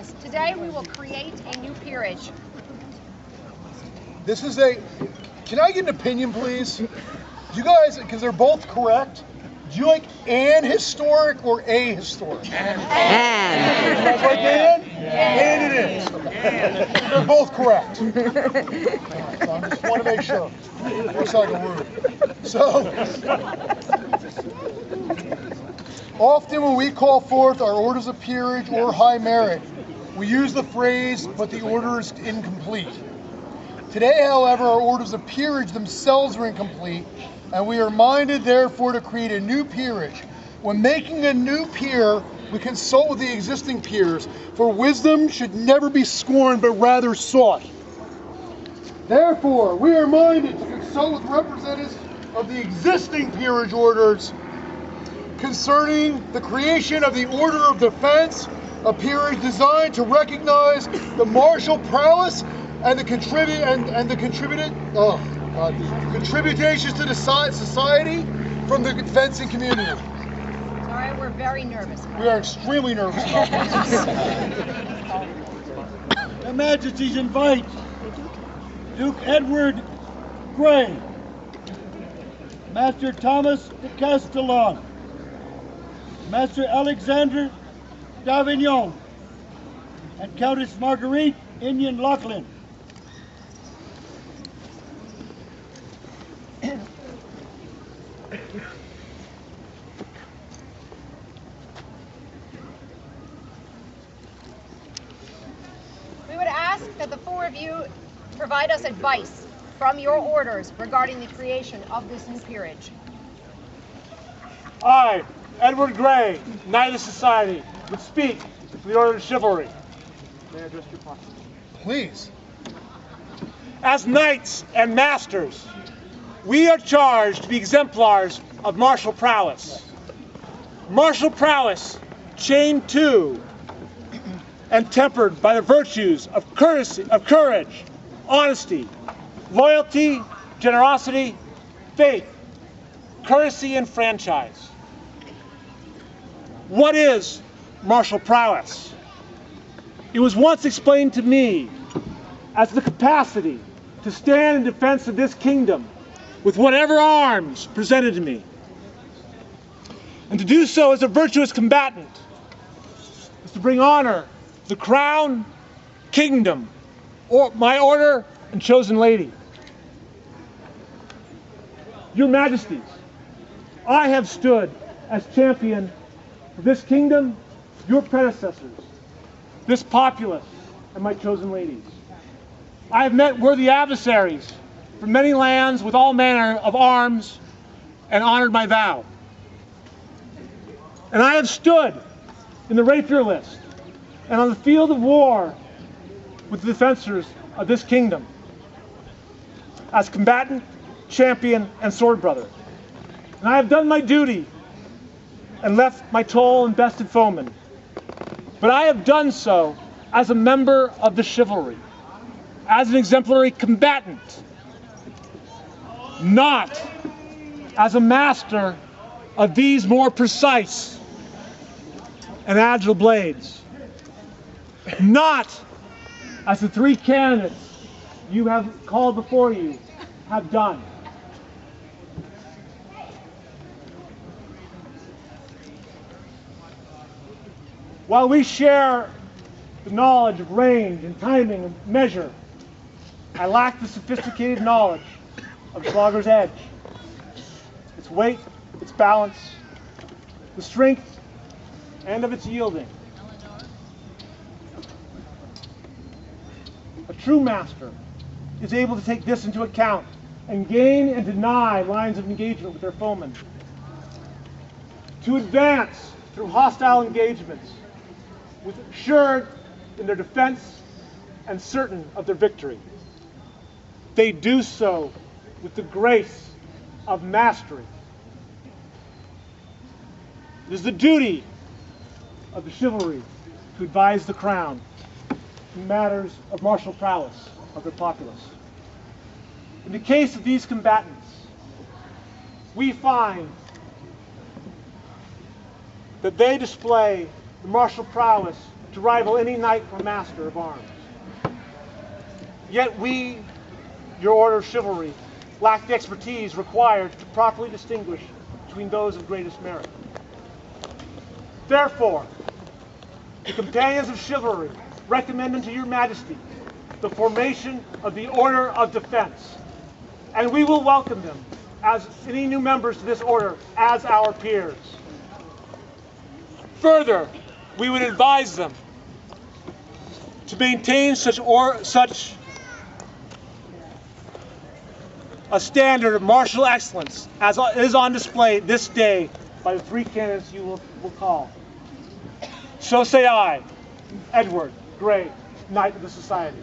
Today we will create a new peerage. This is a, can I get an opinion, please? You guys, because they're both correct, do you like an historic or a historic? And. You guys like an? And it is. They're both correct. So I just want to make sure. Looks like a rude. So, often when we call forth our orders of peerage or high merit, we use the phrase, but the order is incomplete. Today, however, our orders of peerage themselves are incomplete, and we are minded, therefore, to create a new peerage. When making a new peer, we consult with the existing peers, for wisdom should never be scorned, but rather sought. Therefore, we are minded to consult with representatives of the existing peerage orders concerning the creation of the Order of Defense, a peerage designed to recognize the martial prowess and the contributions to the society from the fencing community. Sorry, we're very nervous. We are extremely nervous about this. Your Majesties invite Duke Edward Grey, Master Thomas de Castellon, Master Alexander d'Avignon, and Countess Marguerite Inian Lachlan. We would ask that the four of you provide us advice from your orders regarding the creation of this new peerage. I, Edward Grey, Knight of Society, would speak for the Order of Chivalry. May I address your question? Please. As knights and masters, we are charged to be exemplars of martial prowess. Martial prowess chained to and tempered by the virtues of courage, honesty, loyalty, generosity, faith, courtesy, and franchise. What is martial prowess? It was once explained to me as the capacity to stand in defense of this kingdom with whatever arms presented to me. And to do so as a virtuous combatant is to bring honor to the crown, kingdom, or my order and chosen lady. Your Majesties, I have stood as champion for this kingdom, your predecessors, this populace, and my chosen ladies. I have met worthy adversaries from many lands with all manner of arms and honored my vow. And I have stood in the rapier list and on the field of war with the defenders of this kingdom as combatant, champion, and sword brother. And I have done my duty and left my toll and bested foemen. But I have done so as a member of the chivalry, as an exemplary combatant, not as a master of these more precise and agile blades, not as the three candidates you have called before you have done. While we share the knowledge of range and timing and measure, I lack the sophisticated knowledge of the slogger's edge, its weight, its balance, the strength, and of its yielding. A true master is able to take this into account and gain and deny lines of engagement with their foemen, to advance through hostile engagements with assured in their defense and certain of their victory. They do so with the grace of mastery. It is the duty of the chivalry to advise the crown in matters of martial prowess of their populace. In the case of these combatants, we find that they display the martial prowess to rival any knight or master of arms. Yet we, your order of chivalry, lack the expertise required to properly distinguish between those of greatest merit. Therefore, the companions of chivalry recommend unto your majesty the formation of the Order of Defense, and we will welcome them as any new members to this order as our peers. Further, we would advise them to maintain such a standard of martial excellence as is on display this day by the 3 canons you will call. So say I, Edward Grey, Knight of the Society.